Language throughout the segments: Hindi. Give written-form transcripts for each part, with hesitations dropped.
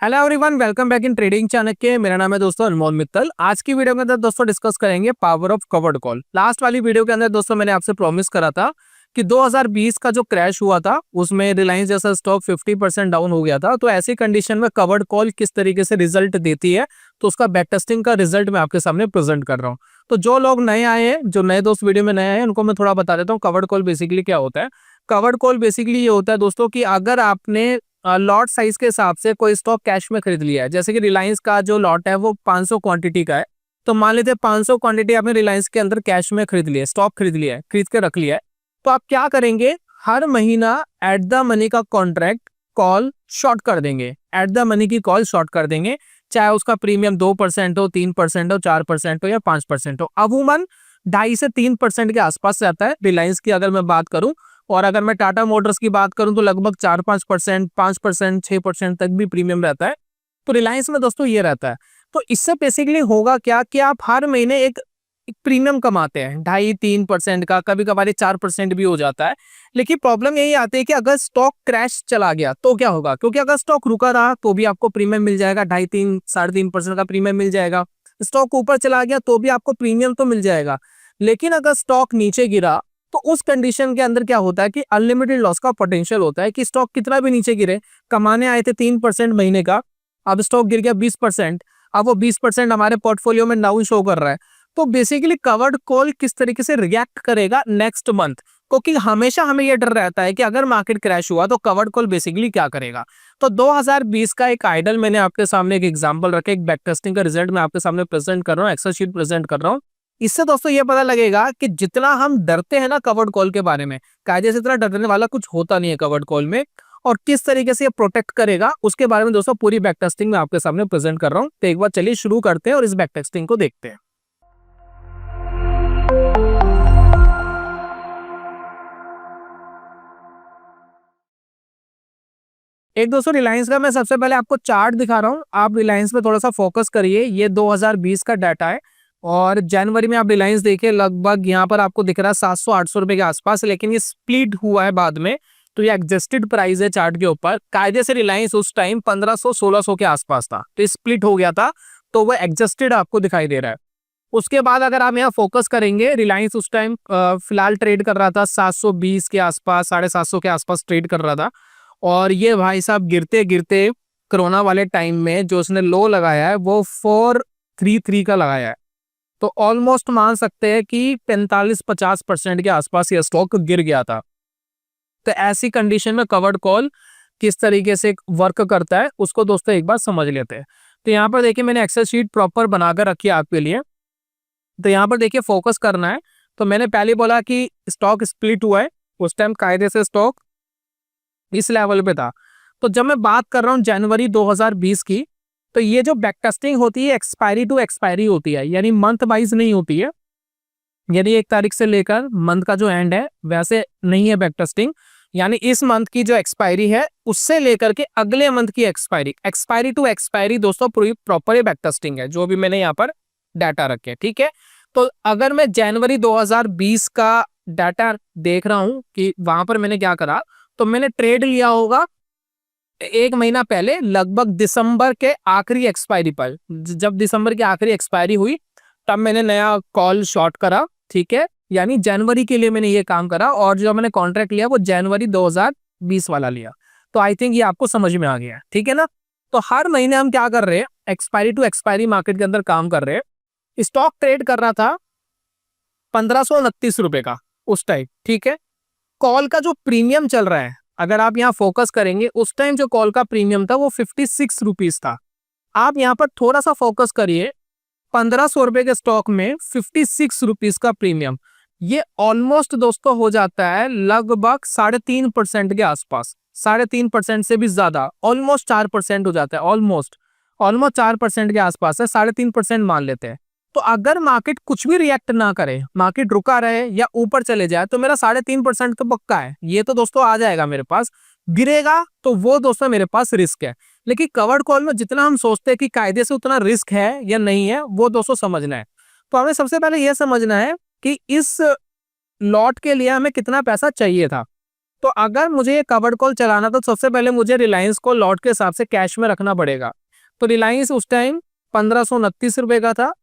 Hello everyone, welcome back in trading Chanakya. मेरा नाम है दोस्तों अनमोल मित्तल। आज की वीडियो के अंदर दोस्तों डिस्कस करेंगे power of covered call. Last वाली वीडियो के अंदर दोस्तों मैंने आपसे प्रॉमिस करा था कि 2020 का जो क्रैश हुआ था उसमें रिलायंस जैसा स्टॉक 50% डाउन हो गया था। तो ऐसी कंडीशन में कवर्ड कॉल किस तरीके से रिजल्ट देती है, तो उसका बैक टेस्टिंग का रिजल्ट मैं आपके सामने प्रेजेंट कर रहा हूँ। तो जो लोग नए आए हैं, जो नए दोस्त वीडियो में नए आए हैं, उनको मैं थोड़ा बता देता हूँ कवर्ड कॉल बेसिकली क्या होता है। कवर्ड कॉल बेसिकली ये होता है दोस्तों कि अगर आपने लॉट साइज के हिसाब से कोई स्टॉक कैश में खरीद लिया है, जैसे कि रिलायंस का जो लॉट है वो 500 क्वांटिटी का है, तो मान लीजिए 500 क्वांटिटी आपने रिलायंस के अंदर कैश में खरीद लिया है, स्टॉक खरीद लिया है, खरीद के रख लिया है। तो आप क्या करेंगे, हर महीना एट द मनी का कॉन्ट्रैक्ट कॉल शॉर्ट कर देंगे, एट द मनी की कॉल शॉर्ट कर देंगे, चाहे उसका प्रीमियम 2% हो, 3% हो, 4% हो या 5% हो। अमूमन 2.5 से 3% के आसपास रहता है रिलायंस की अगर मैं बात करूं। और अगर मैं टाटा मोटर्स की बात करूं तो लगभग 4-5%, 5%, 6% तक भी प्रीमियम रहता है। तो रिलायंस में दोस्तों ये रहता है। तो इससे बेसिकली होगा क्या कि आप हर महीने एक प्रीमियम कमाते हैं 2.5-3% का, कभी कभार 4% भी हो जाता है। लेकिन प्रॉब्लम यही आती है कि अगर स्टॉक क्रैश चला गया तो क्या होगा, क्योंकि अगर स्टॉक रुका रहा तो भी आपको प्रीमियम मिल जाएगा, 2.5, 3.5% का प्रीमियम मिल जाएगा। स्टॉक ऊपर चला गया तो भी आपको प्रीमियम तो मिल जाएगा। लेकिन अगर स्टॉक नीचे गिरा तो उस कंडीशन के अंदर क्या होता है कि अनलिमिटेड लॉस का पोटेंशियल होता है कि स्टॉक कितना भी नीचे गिरे, कमाने आए थे 3% महीने का, अब स्टॉक गिर गया 20%, अब वो 20% हमारे पोर्टफोलियो में डाउन शो कर रहा है। तो बेसिकली कवर्ड कॉल किस तरीके से रिएक्ट करेगा नेक्स्ट मंथ, क्योंकि हमेशा हमें यह डर रहता है कि अगर मार्केट क्रैश हुआ तो कवर्ड कॉल बेसिकली क्या करेगा। तो 2020 का एक आइडल मैंने आपके सामने एक एग्जांपल रखे, एक बैक टेस्टिंग का रिजल्ट मैं आपके सामने प्रेजेंट कर रहा हूँ, एक्सेल शीट प्रेजेंट कर रहा हूँ। इससे दोस्तों ये पता लगेगा कि जितना हम डरते हैं ना कवर्ड कॉल के बारे में, कायदे से इतना डरने वाला कुछ होता नहीं है कवर्ड कॉल में। और किस तरीके से ये प्रोटेक्ट करेगा उसके बारे में दोस्तों पूरी बैक टेस्टिंग में आपके सामने प्रेजेंट कर रहा हूं। तो एक बार चलिए शुरू करते हैं और इस बैक टेस्टिंग को देखते हैं। एक दोस्तों रिलायंस का मैं सबसे पहले आपको चार्ट दिखा रहा हूं, आप रिलायंस पे थोड़ा सा फोकस करिए। ये 2020 का डाटा है और जनवरी में आप रिलायंस देखिए, लगभग यहाँ पर आपको दिख रहा है 700-800 रुपए के आसपास, लेकिन ये स्प्लिट हुआ है बाद में, तो ये एडजस्टेड प्राइस है चार्ट के ऊपर। कायदे से रिलायंस उस टाइम 1500-1600 के आसपास था, तो स्प्लिट हो गया था, तो वो एडजस्टेड आपको दिखाई दे रहा है। उसके बाद अगर आप यहाँ फोकस करेंगे, रिलायंस उस टाइम फिलहाल ट्रेड कर रहा था 720 के आसपास, 750 के आसपास ट्रेड कर रहा था। और ये भाई साहब गिरते गिरते कोरोना वाले टाइम में जो उसने लो लगाया है वो 433 का लगाया है। तो ऑलमोस्ट मान सकते हैं कि 45-50% के आसपास ये स्टॉक गिर गया था। तो ऐसी कंडीशन में कवर्ड कॉल किस तरीके से वर्क करता है उसको दोस्तों एक बार समझ लेते हैं। तो यहाँ पर देखिए मैंने एक्सेल शीट प्रॉपर बनाकर रखी है आपके लिए। तो यहाँ पर देखिए फोकस करना है। तो मैंने पहले बोला कि स्टॉक स्प्लिट हुआ है, उस टाइम कायदे से स्टॉक इस लेवल पे था। तो जब मैं बात कर रहा हूँ जनवरी 2020 की, तो ये जो बैक टेस्टिंग होती है एक्सपायरी टू एक्सपायरी होती है, यानी मंथ वाइज नहीं होती है। यानी 1 तारीख से लेकर मंथ का जो एंड है वैसे नहीं है बैक टेस्टिंग, यानी इस मंथ की जो एक्सपायरी है उससे लेकर के अगले मंथ की एक्सपायरी, एक्सपायरी टू एक्सपायरी दोस्तों पूरी प्रॉपर बैक टेस्टिंग है, जो भी मैंने यहाँ पर डाटा रखे। ठीक है, तो अगर मैं जनवरी 2020 का डाटा देख रहा हूं कि वहां पर मैंने क्या करा, तो मैंने ट्रेड लिया होगा 1 महीना पहले, लगभग दिसंबर के आखिरी एक्सपायरी पर। जब दिसंबर की आखिरी एक्सपायरी हुई तब मैंने नया कॉल शॉर्ट करा। ठीक है, यानी जनवरी के लिए मैंने ये काम करा और जो मैंने कॉन्ट्रैक्ट लिया वो जनवरी 2020 वाला लिया। तो आई थिंक ये आपको समझ में आ गया, ठीक है ना। तो हर महीने हम क्या कर रहे हैं, एक्सपायरी टू एक्सपायरी मार्केट के अंदर काम कर रहे हैं। स्टॉक ट्रेड कर रहा था 1529 रुपए का उस टाइम। ठीक है, कॉल का जो प्रीमियम चल रहा है, अगर आप यहाँ फोकस करेंगे, उस टाइम जो कॉल का प्रीमियम था वो 56 रुपीज था। आप यहाँ पर थोड़ा सा फोकस करिए, 1500 रुपए के स्टॉक में 56 रुपीज का प्रीमियम, ये ऑलमोस्ट दोस्तों हो जाता है लगभग 3.5% के आसपास, 3.5% से भी ज्यादा, ऑलमोस्ट 4% हो जाता है, ऑलमोस्ट 4% के आसपास है, 3.5% मान लेते हैं। तो अगर मार्केट कुछ भी रिएक्ट ना करे, मार्केट रुका रहे या ऊपर चले जाए, तो मेरा 3.5% तो पक्का है, ये तो दोस्तों आ जाएगा मेरे पास। गिरेगा तो वो दोस्तों मेरे पास रिस्क है। लेकिन कवर्ड कॉल में जितना हम सोचते हैं कि कायदे से उतना रिस्क है या नहीं है, वो दोस्तों समझना है। तो हमें सबसे पहले यह समझना है कि इस लॉट के लिए हमें कितना पैसा चाहिए था। तो अगर मुझे ये कवर्ड कॉल चलाना तो सबसे पहले मुझे रिलायंस को लॉट के हिसाब से कैश में रखना पड़ेगा। तो रिलायंस उस टाइम 1529 रुपए का था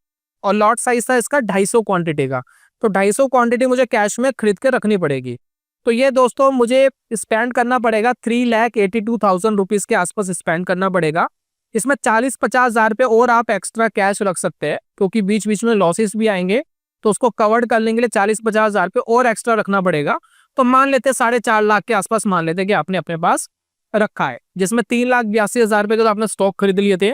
और लॉट साइज था इसका 250 क्वांटिटी का। तो 250 क्वांटिटी मुझे कैश में खरीद के रखनी पड़ेगी। तो ये दोस्तों मुझे स्पेंड करना पड़ेगा 3,82,000 रुपीज के आसपास स्पेंड करना पड़ेगा। इसमें 40-50 हजार रुपये और आप एक्स्ट्रा कैश रख सकते हैं क्योंकि बीच बीच में लॉसेस भी आएंगे, तो उसको कवर्ड करने के लिए 40-50 हजार रुपये और एक्स्ट्रा रखना पड़ेगा। तो मान लेते 4.5 लाख के आसपास मान लेते कि आपने अपने पास रखा है, जिसमें 3,82,000 रुपये का तो आपने स्टॉक खरीद लिए थे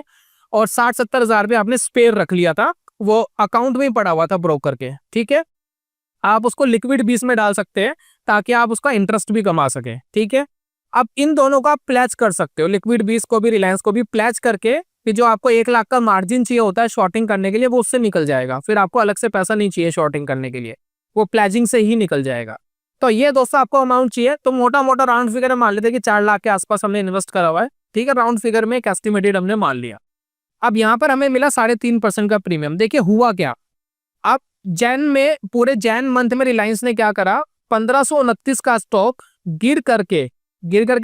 और 60-70 हजार रुपये आपने स्पेयर रख लिया था, वो अकाउंट में ही पड़ा हुआ था ब्रोकर के। ठीक है, आप उसको लिक्विड बीस में डाल सकते हैं ताकि आप उसका इंटरेस्ट भी कमा सके। ठीक है, अब इन दोनों का आप प्लेज कर सकते हो, लिक्विड बीस को भी रिलायंस को भी प्लेज करके कि जो आपको 1 लाख का मार्जिन चाहिए होता है शॉर्टिंग करने के लिए वो उससे निकल जाएगा, फिर आपको अलग से पैसा नहीं चाहिए शॉर्टिंग करने के लिए, वो प्लेजिंग से ही निकल जाएगा। तो ये दोस्तों आपको अमाउंट चाहिए तो मोटा मोटा राउंड फिगर मान लेते कि 4 लाख के आसपास हमने इन्वेस्ट करा हुआ है। ठीक है, राउंड फिगर में एक एस्टिमेटेड हमने मान लिया। अब यहाँ पर हमें मिला 3.5% का प्रीमियम। देखिए हुआ क्या, अब जैन में पूरे जैन मंथ में रिलायंस ने क्या करा, 1529 का स्टॉक गिर करके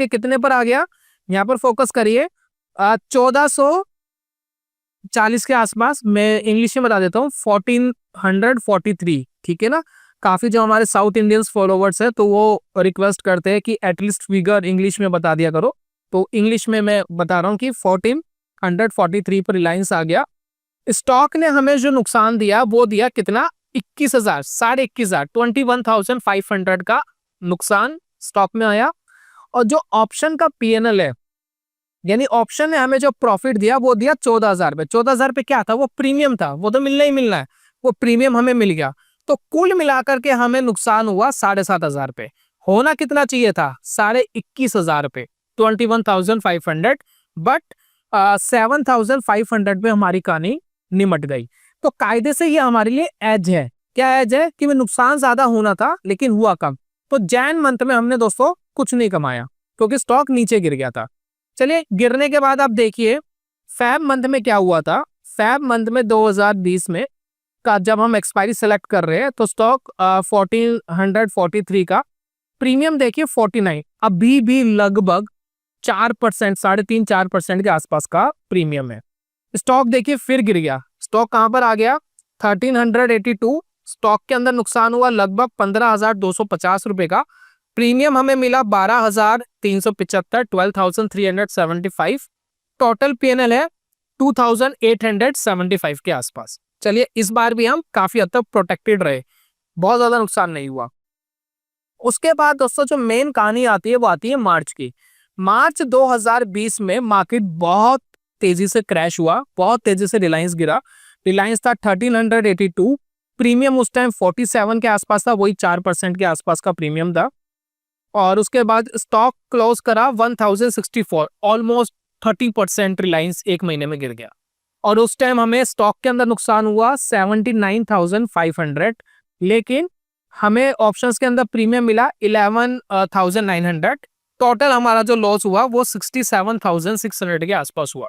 कितने पर आ गया, यहाँ पर फोकस करिए 1440 के आसपास। मैं इंग्लिश में बता देता हूँ 1443। ठीक है ना, काफी जो हमारे साउथ इंडियंस फॉलोवर्स है तो वो रिक्वेस्ट करते हैं कि एटलीस्ट फिगर इंग्लिश में बता दिया करो, तो इंग्लिश में मैं बता रहा हूँ कि 1443 पर रिलायंस आ गया। स्टॉक ने हमें जो नुकसान दिया वो दिया कितना, 21,000, 21,500, 21,500 का नुकसान स्टॉक में आया। और जो ऑप्शन का पीएनएल है, यानी ऑप्शन ने हमें जो प्रॉफिट दिया वो दिया 14,000 रुपए। 14,000 रुपए क्या था, वो प्रीमियम था, वो तो मिलना ही मिलना है, वो प्रीमियम हमें मिल गया। तो कुल मिलाकर के हमें नुकसान हुआ 7,500 रुपए। होना कितना चाहिए था, 21,500 रुपए, 21,500, बट 7,500 पे हमारी कहानी निमट गई। तो कायदे से ये हमारे लिए एज है। क्या एज है कि नुकसान ज्यादा होना था लेकिन हुआ कम। तो जैन मंथ में हमने दोस्तों कुछ नहीं कमाया क्योंकि स्टॉक नीचे गिर गया था। चलिए गिरने के बाद आप देखिए फैब मंथ में क्या हुआ था। फैब मंथ में 2020 में का जब हम एक्सपायरी सेलेक्ट कर रहे हैं तो स्टॉक 1443 का प्रीमियम देखिए 49, अभी भी लगभग 4%, 3.5-4% के आसपास का प्रीमियम है। स्टॉक देखिए फिर गिर गया, स्टॉक कहां पर आ गया 1382। स्टॉक के अंदर नुकसान हुआ लगभग 15,250 रुपए का। प्रीमियम हमें मिला 12,375, 12,375। टोटल पीएनएल है 2,875 के आसपास। चलिए इस बार भी हम काफी हद तक प्रोटेक्टेड रहे, बहुत ज्यादा नुकसान नहीं हुआ। उसके बाद दोस्तों जो मेन कहानी आती है वो आती है मार्च की। मार्च 2020 में मार्केट बहुत तेजी से क्रैश हुआ, बहुत तेजी से रिलायंस गिरा। रिलायंस था 1382, प्रीमियम उस टाइम 47 के आसपास था, वही 4% के आसपास का प्रीमियम था। और उसके बाद स्टॉक क्लोज करा 1064, ऑलमोस्ट 30% रिलायंस एक महीने में गिर गया। और उस टाइम हमें स्टॉक के अंदर नुकसान हुआ 79,500, लेकिन हमें ऑप्शंस के अंदर प्रीमियम मिला 11,900। टोटल हमारा जो लॉस हुआ वो 67,600 के आसपास हुआ।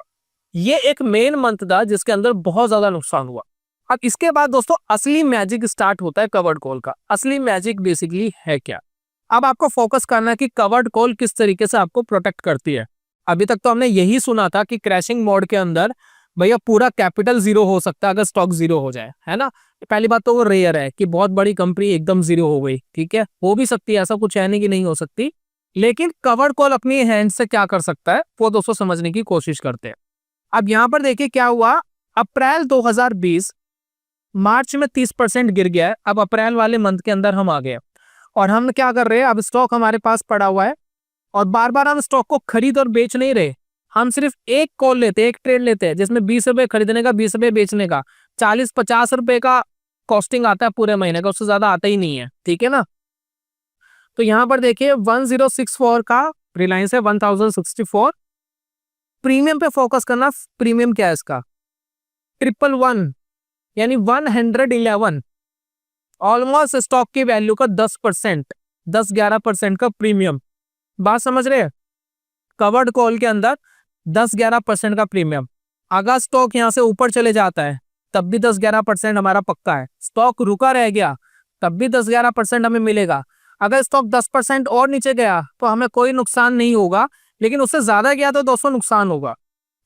ये एक मेन मंथ था जिसके अंदर बहुत ज्यादा नुकसान हुआ। अब इसके बाद दोस्तों असली मैजिक स्टार्ट होता है कवर्ड कॉल का। असली मैजिक बेसिकली है क्या, अब आपको फोकस करना है कि कवर्ड कॉल किस तरीके से आपको प्रोटेक्ट करती है। अभी तक तो हमने यही सुना था कि क्रैशिंग मोड के अंदर भैया पूरा कैपिटल जीरो हो सकता है अगर स्टॉक जीरो हो जाए, है ना। पहली बात तो वो रेयर है कि बहुत बड़ी कंपनी एकदम जीरो हो गई, ठीक है, हो भी सकती है, ऐसा कुछ है नहीं कि नहीं हो सकती। लेकिन कवर्ड कॉल अपनी हैंड से क्या कर सकता है वो दोस्तों समझने की कोशिश करते हैं। अब यहां पर देखिए क्या हुआ, अप्रैल 2020 मार्च में 30% गिर गया है। अब अप्रैल वाले मंथ के अंदर हम आ गए और हम क्या कर रहे हैं, अब स्टॉक हमारे पास पड़ा हुआ है और बार बार हम स्टॉक को खरीद और बेच नहीं रहे। हम सिर्फ एक कॉल लेते हैं, एक ट्रेड लेते हैं जिसमें 20 रुपए खरीदने का 20 रुपए बेचने का 40-50 रुपए का कॉस्टिंग आता है पूरे महीने का, उससे ज्यादा आता ही नहीं है, ठीक है ना। तो यहां पर देखिए 1064 का रिलायंस है, 1064। प्रीमियम पे फोकस करना, प्रीमियम क्या है इसका 111 यानी 111, ऑलमोस्ट स्टॉक की वैल्यू का 10%, 10-11% का प्रीमियम। बात समझ रहे हैं, कवर्ड कॉल के अंदर 10-11% का प्रीमियम। अगर स्टॉक यहां से ऊपर चले जाता है तब भी 10-11% हमारा पक्का है, स्टॉक रुका रह गया तब भी 10-11% हमें मिलेगा। अगर स्टॉक 10% और नीचे गया तो हमें कोई नुकसान नहीं होगा, लेकिन उससे ज्यादा गया तो दोस्तों नुकसान होगा।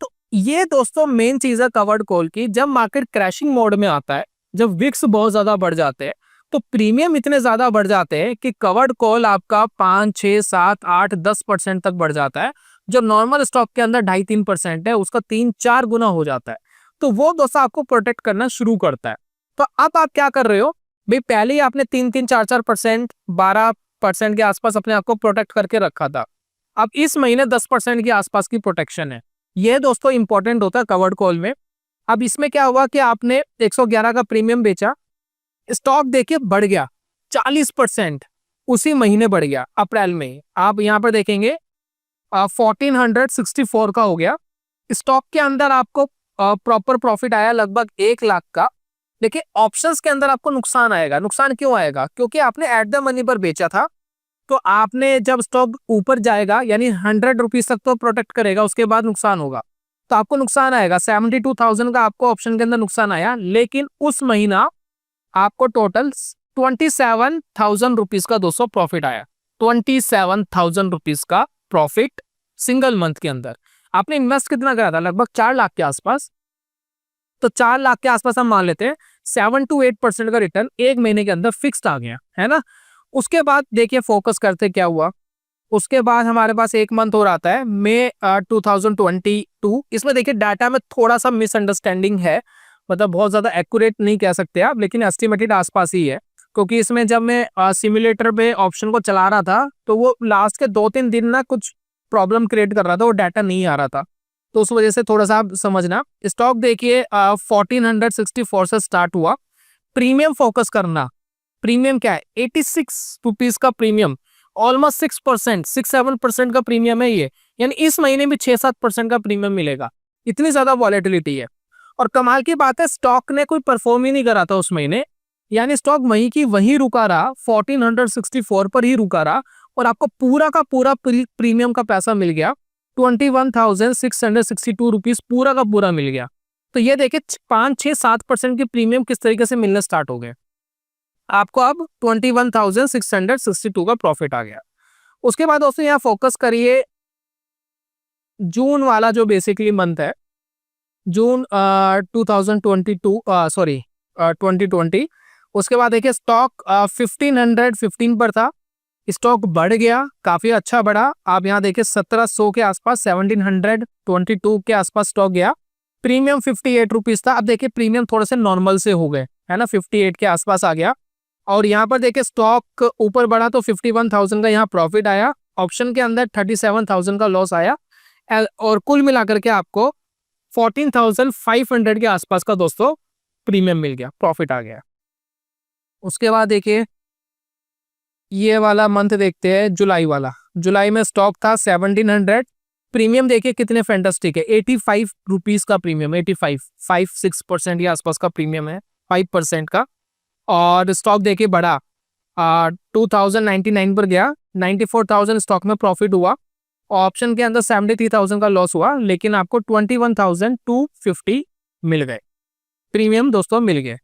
तो ये दोस्तों मेन चीज है कवर्ड कॉल की। जब मार्केट क्रैशिंग मोड में आता है, जब विक्स बहुत ज्यादा बढ़ जाते हैं, तो प्रीमियम इतने ज्यादा बढ़ जाते हैं कि कवर्ड कॉल आपका 5, 6, 7, 8, 10% तक बढ़ जाता है। जो नॉर्मल स्टॉक के अंदर 2.5-3% है, उसका 3-4 गुना हो जाता है। तो वो दोस्तों आपको प्रोटेक्ट करना शुरू करता है। तो अब आप क्या कर रहे हो भाई, पहले ही आपने 3-3, 4-4%, 12% के आसपास अपने आप को प्रोटेक्ट करके रखा था। अब इस महीने 10% के आसपास की प्रोटेक्शन है। यह दोस्तों इंपॉर्टेंट होता है कवर्ड कॉल में। अब इसमें क्या हुआ कि आपने 111 का प्रीमियम बेचा, स्टॉक देखिए बढ़ गया 40%, उसी महीने बढ़ गया अप्रैल में। आप यहां पर देखेंगे 1464 का हो गया। स्टॉक के अंदर आपको प्रॉपर प्रॉफिट आया लगभग 1 लाख का। देखिए ऑप्शंस के अंदर आपको नुकसान आएगा। नुकसान क्यों आएगा? क्योंकि आपने एट द मनी पर बेचा था। तो आपने जब स्टॉक ऊपर जाएगा यानी 100 रुपीज तक तो प्रोटेक्ट करेगा, उसके बाद नुकसान होगा, तो आपको नुकसान आएगा। 72,000 का आपको ऑप्शन के अंदर नुकसान आया, लेकिन उस महीना आपको टोटल 27,000 रुपीज का दोस्तों प्रॉफिट आया। 27,000 रुपीज का प्रॉफिट सिंगल मंथ के अंदर। आपने इन्वेस्ट कितना करा था? लगभग 4 लाख के आसपास। तो 4 लाख के आसपास हम मान लेते हैं 7 to 8% का रिटर्न एक महीने के अंदर फिक्स्ड आ गया है ना। उसके बाद देखिए फोकस करते क्या हुआ। उसके बाद हमारे पास एक मंथ और आता है मई 2022। इसमें देखिए डाटा में थोड़ा सा मिसअंडरस्टैंडिंग है, मतलब बहुत ज्यादा एक्यूरेट नहीं कह सकते आप, लेकिन एस्टिमेटेड आसपास ही है। क्योंकि इसमें जब मैं सिमुलेटर पे ऑप्शन को चला रहा था तो वो लास्ट के 2-3 दिन ना कुछ प्रॉब्लम क्रिएट कर रहा था, वो डाटा नहीं आ रहा था। तो उस वजह से थोड़ा सा आप समझना। स्टॉक देखिए 1464 से स्टार्ट हुआ। प्रीमियम फोकस करना। प्रीमियम क्या है? 86 रुपीज का प्रीमियम, ऑलमोस्ट 6%, 6-7% का प्रीमियम है ये। यानी इस महीने भी 6-7% का प्रीमियम मिलेगा। इतनी ज्यादा वॉलेटिलिटी है। और कमाल की बात है, स्टॉक ने कोई परफॉर्म ही नहीं करा था उस महीने। यानी स्टॉक वहीं की वहीं रुका रहा, 1464 पर ही रुका रहा, और आपको पूरा का पूरा प्रीमियम का पैसा मिल गया। 21,662 रुपीज पूरा का पूरा मिल गया। तो ये देखिए 5-6-7% के प्रीमियम किस तरीके से मिलना स्टार्ट हो गए। आपको अब 21,662 का प्रॉफिट आ गया। उसके बाद दोस्तों यहाँ फोकस करिए जून वाला जो बेसिकली मंथ है, जून 2020। उसके बाद देखिए स्टॉक 1515 पर था, स्टॉक बढ़ गया, काफी अच्छा बढ़ा। आप यहाँ देखिए 1700 के आसपास, 1722 के आसपास स्टॉक गया। प्रीमियम 58 रुपीज था। अब देखिए प्रीमियम थोड़े से नॉर्मल से हो गए है ना, 58 के आसपास आ गया। और यहाँ पर देखिए स्टॉक ऊपर बढ़ा तो 51,000 का यहाँ प्रॉफिट आया। ऑप्शन के अंदर 37,000 का लॉस आया। और कुल मिलाकर के आपको 14,500 के आसपास का दोस्तों प्रीमियम मिल गया, प्रॉफिट आ गया। उसके बाद देखिए ये वाला मंथ देखते हैं, जुलाई वाला। जुलाई में स्टॉक था 1700। प्रीमियम देखिए कितने फैंटास्टिक है, 85 रुपीज का प्रीमियम, 5-6% के आसपास का प्रीमियम है, 5% का। और स्टॉक देखिए बढ़ा 2099 पर गया, 94,000 स्टॉक में प्रॉफिट हुआ। ऑप्शन के अंदर 73,000 का लॉस हुआ, लेकिन आपको 21,250 मिल गए, प्रीमियम दोस्तों मिल गए।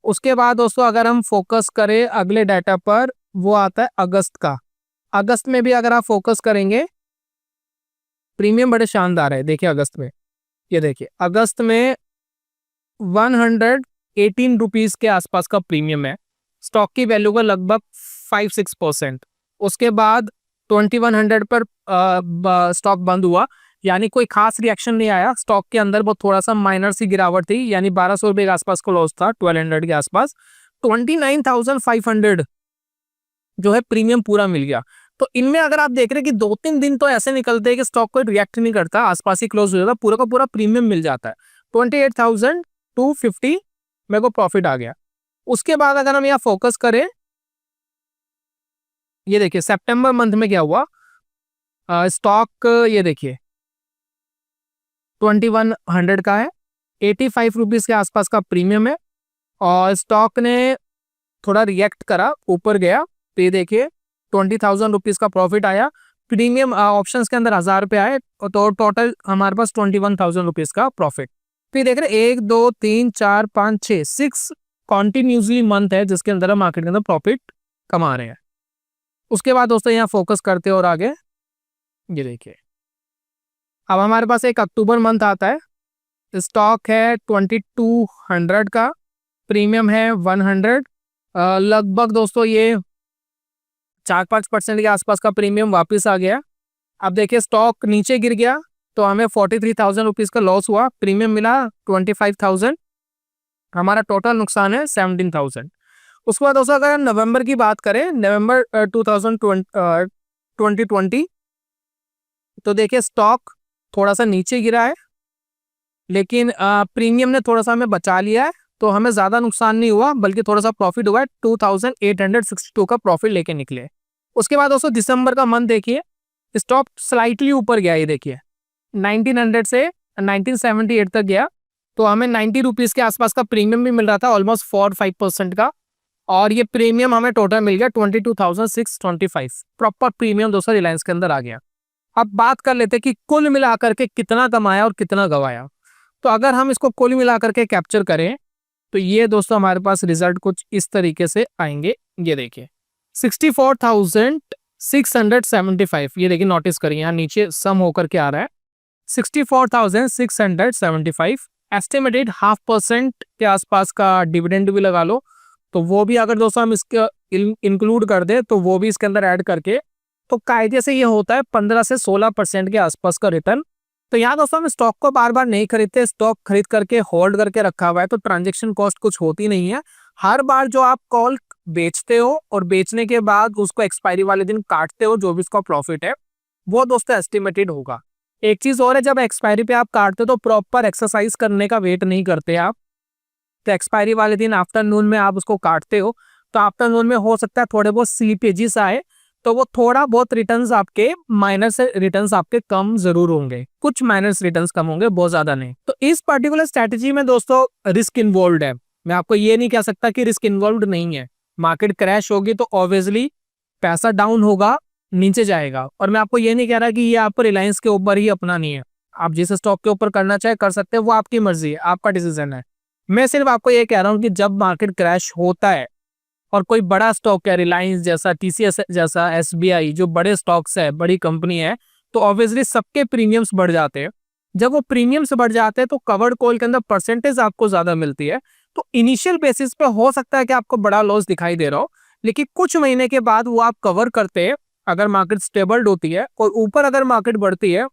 उसके बाद दोस्तों अगर हम फोकस करें अगले डाटा पर, वो आता है अगस्त का। अगस्त में भी अगर आप फोकस करेंगे, प्रीमियम बड़े शानदार है। देखिए अगस्त में, ये देखिए अगस्त में 118 रुपीज के आसपास का प्रीमियम है। स्टॉक की वैल्यू का लगभग 5-6%। उसके बाद 2100 पर स्टॉक बंद हुआ, यानी कोई खास रिएक्शन नहीं आया स्टॉक के अंदर। बहुत थोड़ा सा माइनर सी गिरावट थी, यानी 1200 रुपए के आसपास का लॉस था, 1200 के आसपास। 29,500 जो है प्रीमियम पूरा मिल गया। तो इनमें अगर आप देख रहे हैं कि 2-3 दिन तो ऐसे निकलते हैं कि स्टॉक कोई रिएक्ट नहीं करता, आसपास ही क्लोज हो जाता, पूरा का पूरा प्रीमियम मिल जाता है। 28,250 मेरे को प्रॉफिट आ गया। उसके बाद अगर हम यहाँ फोकस करें, ये देखिए सितंबर मंथ में क्या हुआ। स्टॉक ये देखिए 2100 का है, 85 रुपीज के आसपास का प्रीमियम है। और स्टॉक ने थोड़ा रिएक्ट करा, ऊपर गया, तो ये देखिए 20,000 रुपीज का प्रॉफिट आया। प्रीमियम ऑप्शंस के अंदर 1000 रुपए आए, तो टोटल हमारे पास 21,000 रुपीज का प्रॉफिट। फिर देख रहे 1, 2, 3, 4, 5, 6 कॉन्टिन्यूसली मंथ है जिसके अंदर हम मार्केट के अंदर प्रॉफिट कमा रहे हैं। उसके बाद दोस्तों यहाँ फोकस करते और आगे ये देखिए, अब हमारे पास एक अक्टूबर मंथ आता है, स्टॉक है 2200 का, प्रीमियम है 100। लगभग दोस्तों ये 4-5% के आसपास का प्रीमियम वापस आ गया। अब देखिए स्टॉक नीचे गिर गया तो हमें 43,000 रुपीज़ का लॉस हुआ, प्रीमियम मिला 25,000, हमारा टोटल नुकसान है 17,000। उसके बाद दोस्तों अगर नवंबर की बात करें, नवंबर 2020, तो देखिए स्टॉक थोड़ा सा नीचे गिरा है, लेकिन प्रीमियम ने थोड़ा सा हमें बचा लिया है, तो हमें ज़्यादा नुकसान नहीं हुआ, बल्कि थोड़ा सा प्रॉफिट हुआ है, 2862 का प्रॉफिट लेके निकले। उसके बाद दोस्तों दिसंबर का मंथ देखिए, स्टॉक स्लाइटली ऊपर गया, ये देखिए 1900 से 1978 तक गया, तो हमें 90 रुपीज़ के आसपास का प्रीमियम भी मिल रहा था, ऑलमोस्ट 4-5% का, और ये प्रीमियम हमें टोटल मिल गया 22,625 प्रॉपर प्रीमियम दोस्तों रिलायंस के अंदर आ गया। अब बात कर लेते हैं कि कुल मिलाकर के कितना कमाया और कितना गवाया। तो अगर हम इसको कुल मिलाकर के कैप्चर करें तो ये दोस्तों हमारे पास रिजल्ट कुछ इस तरीके से आएंगे। ये देखिए 64,675, ये देखिए नोटिस करिए यहाँ नीचे सम होकर के आ रहा है 64,675। एस्टिमेटेड 0.5% के आसपास का डिविडेंड भी लगा लो, तो वो भी अगर दोस्तों हम इसका इंक्लूड कर दे तो वो भी इसके अंदर ऐड करके, तो कायदे से ये होता है 15 से 16% के आसपास का रिटर्न। तो यहाँ दोस्तों हम स्टॉक को बार बार नहीं खरीदते, स्टॉक खरीद करके होल्ड करके रखा हुआ है, तो ट्रांजेक्शन कॉस्ट कुछ होती नहीं है। हर बार जो आप कॉल बेचते हो और बेचने के बाद उसको एक्सपायरी वाले दिन काटते हो, जो भी उसका प्रॉफिट है वो दोस्तों एस्टिमेटेड होगा। एक चीज और है, जब एक्सपायरी पे आप काटते हो तो प्रॉपर एक्सरसाइज करने का वेट नहीं करते आप, तो एक्सपायरी वाले दिन आफ्टरनून में आप उसको काटते हो, तो आफ्टरनून में हो सकता है थोड़े बहुत स्लिपेजेस आए, तो वो थोड़ा बहुत रिटर्न्स आपके माइनस रिटर्न्स आपके कम जरूर होंगे, कुछ माइनस रिटर्न्स कम होंगे, बहुत ज्यादा नहीं। तो इस पर्टिकुलर स्ट्रैटेजी में दोस्तों रिस्क इन्वॉल्व है, मैं आपको ये नहीं कह सकता कि रिस्क इन्वॉल्व नहीं है। मार्केट क्रैश होगी तो ऑब्वियसली पैसा डाउन होगा, नीचे जाएगा, और मैं आपको ये नहीं कह रहा कि ये आपको रिलायंस के ऊपर ही अपना नहीं है, आप जिस स्टॉक के ऊपर करना चाहे कर सकते हैं, वो आपकी मर्जी है, आपका डिसीजन है। मैं सिर्फ आपको ये कह रहा हूँ कि जब मार्केट क्रैश होता है और कोई बड़ा स्टॉक है, रिलायंस जैसा, टीसीएस जैसा, एसबीआई, जो बड़े स्टॉक्स है, बड़ी कंपनी है, तो ऑब्वियसली सबके प्रीमियम्स बढ़ जाते हैं। जब वो प्रीमियम्स बढ़ जाते हैं तो कवर्ड कॉल के अंदर परसेंटेज आपको ज्यादा मिलती है, तो इनिशियल बेसिस पे हो सकता है कि आपको बड़ा लॉस दिखाई दे रहा हो, लेकिन कुछ महीने के बाद वो आप कवर करते हैं। अगर मार्केट स्टेबल होती है और ऊपर अगर मार्केट बढ़ती है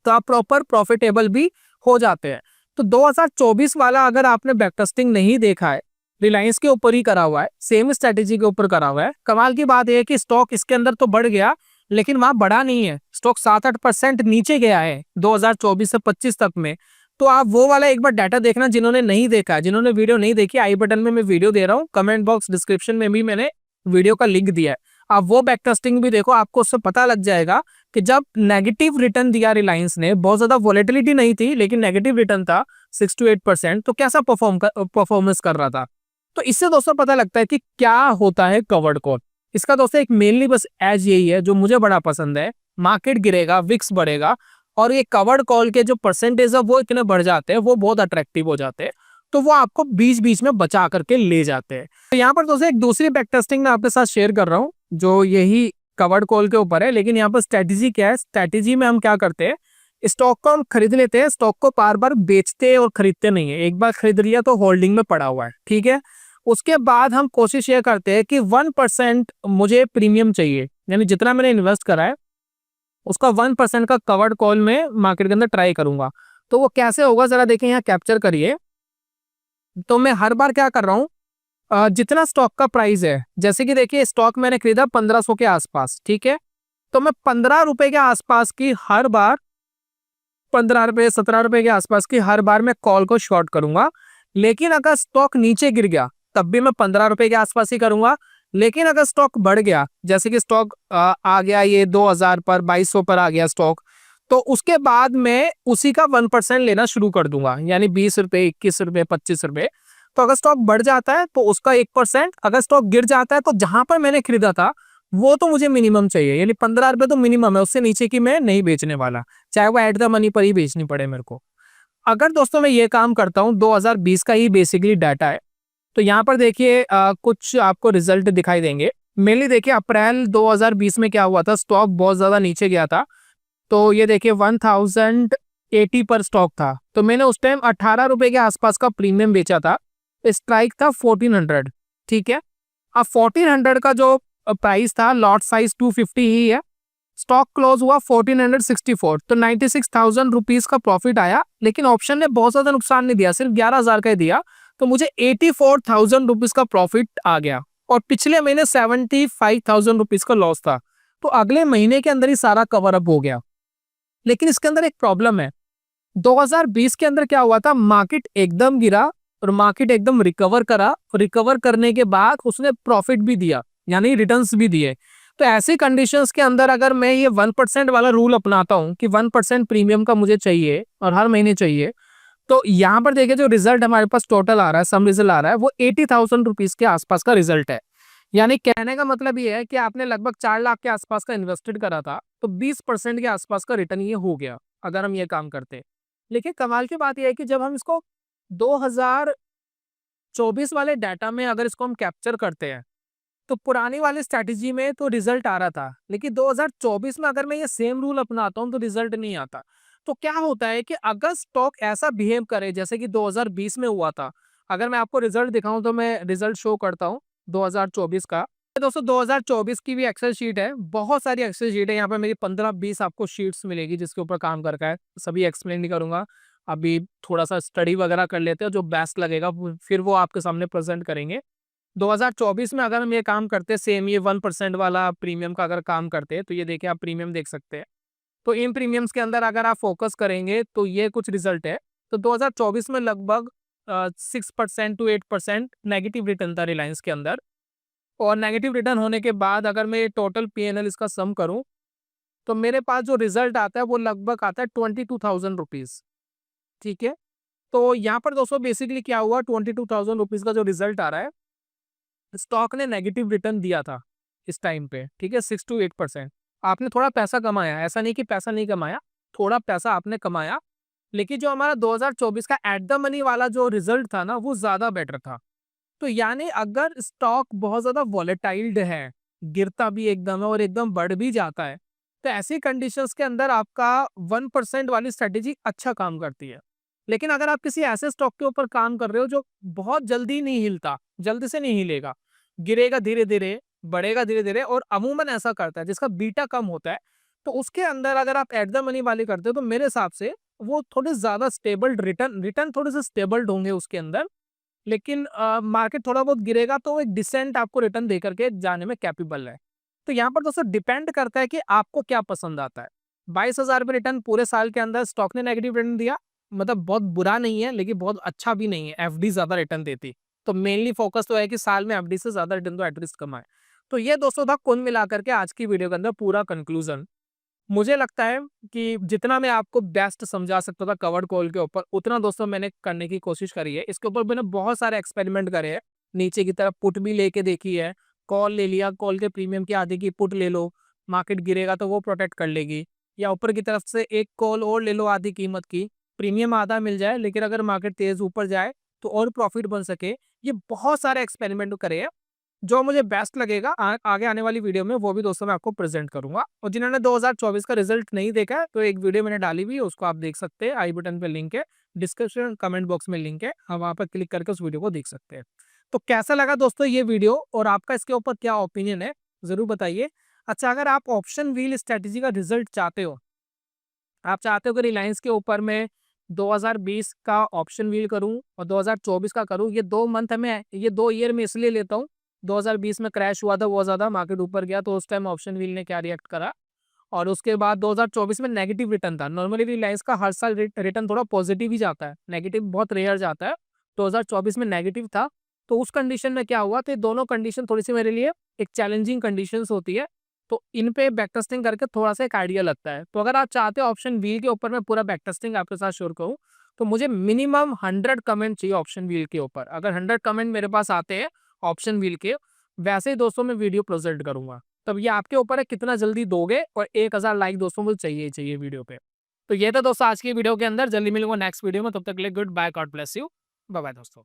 तो आप प्रॉपर प्रॉफिटेबल भी हो जाते हैं। तो 2024 वाला अगर आपने बैकटेस्टिंग नहीं देखा है, रिलायंस के ऊपर ही करा हुआ है, सेम स्ट्रेटेजी के ऊपर करा हुआ है। कमाल की बात यह है कि स्टॉक इसके अंदर तो बढ़ गया, लेकिन वहां बढ़ा नहीं है, स्टॉक 7-8% नीचे गया है 2024 से 25 तक में। तो आप वो वाला एक बार डाटा देखना, जिन्होंने नहीं देखा, जिन्होंने वीडियो नहीं देखी, आई बटन में मैं वीडियो दे रहा हूँ, कमेंट बॉक्स डिस्क्रिप्शन में भी मैंने वीडियो का लिंक दिया है, आप वो बैकटेस्टिंग भी देखो, आपको उससे पता लग जाएगा कि जब नेगेटिव रिटर्न दिया रिलायंस ने, बहुत ज्यादा वॉलेटिलिटी नहीं थी लेकिन नेगेटिव रिटर्न था 6-8%, तो कैसा परफॉर्मेंस कर रहा था। तो इससे दोस्तों पता लगता है कि क्या होता है कवर्ड कॉल। इसका दोस्तों एक मेनली बस एज यही है जो मुझे बड़ा पसंद है, मार्केट गिरेगा, विक्स बढ़ेगा, और ये कवर्ड कॉल के जो परसेंटेज है वो इतने बढ़ जाते हैं, वो बहुत अट्रैक्टिव हो जाते हैं, तो वो आपको बीच बीच में बचा करके ले जाते हैं। तो यहाँ पर दोस्तों एक दूसरी बैक टेस्टिंग मैं आपके साथ शेयर कर रहा हूँ जो यही कवर्ड कॉल के ऊपर है, लेकिन यहाँ पर स्ट्रेटेजी क्या है, स्ट्रेटेजी में हम क्या करते हैं, स्टॉक को हम खरीद लेते हैं, स्टॉक को बार बार बेचते और खरीदते नहीं है। एक बार खरीद लिया तो होल्डिंग में पड़ा हुआ है, ठीक है। उसके बाद हम कोशिश ये करते हैं कि 1% मुझे प्रीमियम चाहिए, यानी जितना मैंने इन्वेस्ट करा है उसका 1% का कवर्ड कॉल में मार्केट के अंदर ट्राई करूंगा। तो वो कैसे होगा जरा देखें, यहाँ कैप्चर करिए। तो मैं हर बार क्या कर रहा हूँ, जितना स्टॉक का प्राइस है, जैसे कि देखिए स्टॉक मैंने खरीदा 1500 के आसपास, ठीक है, तो मैं 15 रुपए के आसपास की हर बार, 15 रुपए 17 रुपए के आसपास की हर बार मैं कॉल को शॉर्ट करूंगा। लेकिन अगर स्टॉक नीचे गिर गया तब भी मैं 15 रुपए के आसपास ही करूंगा। लेकिन अगर स्टॉक बढ़ गया, जैसे कि स्टॉक आ गया ये 2000 पर, 2200 पर आ गया स्टॉक, तो उसके बाद मैं उसी का 1% लेना शुरू कर दूंगा, यानी 20 रुपए, 21 रुपए, 25 रुपए। तो अगर स्टॉक बढ़ जाता है तो उसका 1%, अगर स्टॉक गिर जाता है तो जहां पर मैंने खरीदा था वो तो मुझे मिनिमम चाहिए, यानी 15 रुपए तो मिनिमम है, उससे नीचे की मैं नहीं बेचने वाला, चाहे वो एट द मनी पर ही बेचनी पड़े मेरे को। अगर दोस्तों मैं ये काम करता हूँ, 2020 का ही बेसिकली डाटा है, तो यहाँ पर देखिए कुछ आपको रिजल्ट दिखाई देंगे। मेनली देखिए अप्रैल 2020 में क्या हुआ था, स्टॉक बहुत ज्यादा नीचे गया था। तो ये देखिए 1080 पर स्टॉक था, तो मैंने उस टाइम 18 रुपए के आसपास का प्रीमियम बेचा था। स्ट्राइक था 1400। ठीक है, अब 1400 का जो प्राइस था, लॉट साइज 250 ही है। स्टॉक क्लोज हुआ 1464, तो 96,000 रुपीज का प्रॉफिट आया। लेकिन ऑप्शन ने बहुत ज्यादा नुकसान नहीं दिया, सिर्फ 11,000 का ही दिया। तो मुझे 84,000 रुपीज का प्रॉफिट आ गया, और पिछले महीने 75,000 रुपीज का लॉस था। तो अगले महीने के अंदर ही सारा कवर अप हो गया। लेकिन इसके अंदर एक प्रॉब्लम है। 2020 के अंदर क्या हुआ था, मार्केट एकदम गिरा और मार्केट एकदम रिकवर करा। रिकवर करने के बाद उसने प्रॉफिट भी दिया, यानी रिटर्न्स भी दिए। तो ऐसी कंडीशंस के अंदर अगर मैं ये 1% वाला रूल अपनाता हूं कि 1% प्रीमियम का मुझे चाहिए और हर महीने चाहिए, तो यहाँ पर देखिए जो रिजल्ट हमारे पास टोटल आ रहा है, सम रिजल्ट आ रहा है, वो 80,000 रुपीज के आसपास का रिजल्ट है। यानी कहने का मतलब ये है कि आपने लगभग 4 लाख के आसपास का इन्वेस्टेड करा था, तो 20% के आसपास का रिटर्न ये हो गया अगर हम ये काम करते। लेकिन कमाल की बात यह है कि जब हम इसको 2024 वाले डाटा में अगर इसको हम कैप्चर करते हैं, तो पुरानी वाली स्ट्रैटेजी में तो रिजल्ट आ रहा था, लेकिन 2024 में अगर मैं ये सेम रूल अपनाता हूं तो रिजल्ट नहीं आता। तो क्या होता है कि अगर स्टॉक ऐसा बिहेव करे जैसे कि 2020 में हुआ था, अगर मैं आपको रिजल्ट दिखाऊं तो मैं रिजल्ट शो करता हूं 2024 का। दोस्तों 2024 की भी एक्सेल शीट है, बहुत सारी एक्सेल शीट है यहाँ पे मेरी, 15-20 आपको शीट्स मिलेगी जिसके ऊपर काम कर रखा है। सभी एक्सप्लेन नहीं करूंगा, अभी थोड़ा सा स्टडी वगैरह कर लेते हैं, जो बेस्ट लगेगा फिर वो आपके सामने प्रेजेंट करेंगे। 2024 में अगर हम ये काम करते, सेम ये 1% वाला प्रीमियम का अगर काम करते, तो ये देखिए आप प्रीमियम देख सकते हैं। तो इन प्रीमियम्स के अंदर अगर आप फोकस करेंगे तो ये कुछ रिजल्ट है। तो 2024 में लगभग 6% to 8% नेगेटिव रिटर्न था रिलायंस के अंदर। और नेगेटिव रिटर्न होने के बाद अगर मैं टोटल पीएनएल इसका सम करूं, तो मेरे पास जो रिजल्ट आता है वो लगभग आता है 22,000 रुपीज। ठीक है, तो यहाँ पर दोस्तों बेसिकली क्या हुआ, 22,000 रुपीज का जो रिजल्ट आ रहा है, स्टॉक ने नेगेटिव रिटर्न दिया था इस टाइम पे। ठीक है, 6 to 8%। आपने थोड़ा पैसा कमाया, ऐसा नहीं कि पैसा नहीं कमाया, थोड़ा पैसा आपने कमाया। लेकिन जो हमारा 2024 का एट द मनी वाला जो रिजल्ट था ना, वो ज्यादा बेटर था। तो यानी अगर स्टॉक बहुत ज्यादा वॉलेटाइल्ड है, गिरता भी एकदम है और एकदम बढ़ भी जाता है, तो ऐसी कंडीशंस के अंदर आपका 1% वाली स्ट्रेटेजी अच्छा काम करती है। लेकिन अगर आप किसी ऐसे स्टॉक के ऊपर काम कर रहे हो जो बहुत जल्दी नहीं हिलता, जल्दी से नहीं हिलेगा, गिरेगा धीरे धीरे, बढ़ेगा धीरे धीरे, और अमूमन ऐसा करता है जिसका बीटा कम होता है, तो उसके अंदर अगर आप एट द मनी वाली करते हो तो मेरे हिसाब से वो थोड़े ज्यादा स्टेबल रिटर्न रिटर्न थोड़े से स्टेबल होंगे उसके अंदर। लेकिन मार्केट थोड़ा बहुत गिरेगा तो एक डिसेंट आपको रिटर्न दे करके जाने में कैपेबल है। तो यहाँ पर दोस्तों डिपेंड करता है कि आपको क्या पसंद आता है। 22,000 रिटर्न पूरे साल के अंदर स्टॉक ने नेगेटिव रिटर्न दिया, मतलब बहुत बुरा नहीं है लेकिन बहुत अच्छा भी नहीं है, एफडी ज्यादा रिटर्न देती। तो मेनली फोकस तो है कि साल में एफडी से ज्यादा रिटर्न तो एटलीस्ट कमाए। तो ये दोस्तों था कुल मिलाकर के आज की वीडियो के अंदर पूरा कंक्लूजन। मुझे लगता है कि जितना मैं आपको बेस्ट समझा सकता था कवर्ड कॉल के ऊपर, उतना दोस्तों मैंने करने की कोशिश करी है। इसके ऊपर मैंने बहुत सारे एक्सपेरिमेंट करे हैं। नीचे की तरफ पुट भी लेके देखी है, कॉल ले लिया, कॉल के प्रीमियम की आधी की पुट ले लो, मार्केट गिरेगा तो वो प्रोटेक्ट कर लेगी। या ऊपर की तरफ से एक कॉल और ले लो आधी कीमत की, प्रीमियम आधा मिल जाए लेकिन अगर मार्केट तेज ऊपर जाए तो और प्रॉफिट बन सके। ये बहुत सारे एक्सपेरिमेंट करे हैं। जो मुझे बेस्ट लगेगा आगे आने वाली वीडियो में वो भी दोस्तों मैं आपको प्रेजेंट करूंगा। और जिन्होंने 2024 का रिजल्ट नहीं देखा है, तो एक वीडियो मैंने डाली हुई है, उसको आप देख सकते हैं। आई बटन पे लिंक है, डिस्क्रिप्शन कमेंट बॉक्स में लिंक है, आप वहां पर क्लिक करके उस वीडियो को देख सकते हैं। तो कैसा लगा दोस्तों ये वीडियो, और आपका इसके ऊपर क्या ओपिनियन है, जरूर बताइए। अच्छा, अगर आप ऑप्शन व्हील स्ट्रेटेजी का रिजल्ट चाहते हो, आप चाहते हो कि रिलायंस के ऊपर मैं 2020 का ऑप्शन व्हील करूं और 2024 का करूं, ये 2 मंथ में, ये 2 ईयर में इसलिए लेता हूं। 2020 में क्रैश हुआ था बहुत ज्यादा, मार्केट ऊपर गया, तो उस टाइम ऑप्शन व्हील ने क्या रिएक्ट करा। और उसके बाद 2024 में नेगेटिव रिटर्न था। नॉर्मली रिलायंस का हर साल रिटर्न थोड़ा पॉजिटिव ही जाता है, नेगेटिव बहुत रेयर जाता है। 2024 में नेगेटिव था, तो उस कंडीशन में क्या हुआ, तो दोनों कंडीशन थोड़ी सी मेरे लिए एक चैलेंजिंग कंडीशंस होती है। तो इन पे बैक टेस्टिंग करके थोड़ा सा एक आइडिया लगता है। तो अगर आप चाहते हो ऑप्शन व्हील के ऊपर मैं पूरा बैक टेस्टिंग आपके साथ शेयर करूँ, तो मुझे मिनिमम 100 कमेंट चाहिए ऑप्शन व्हील के ऊपर। अगर 100 कमेंट मेरे पास आते हैं ऑप्शन व्हील के, वैसे ही दोस्तों मैं वीडियो प्रेजेंट करूंगा। तब ये आपके ऊपर है कितना जल्दी दोगे, और 1000 लाइक दोस्तों मुझे चाहिए ही चाहिए वीडियो पे। तो ये था दोस्तों आज की वीडियो के अंदर। जल्दी मिलूंगा नेक्स्ट वीडियो में, तब तक के लिए good bye, God bless you, bye bye दोस्तों।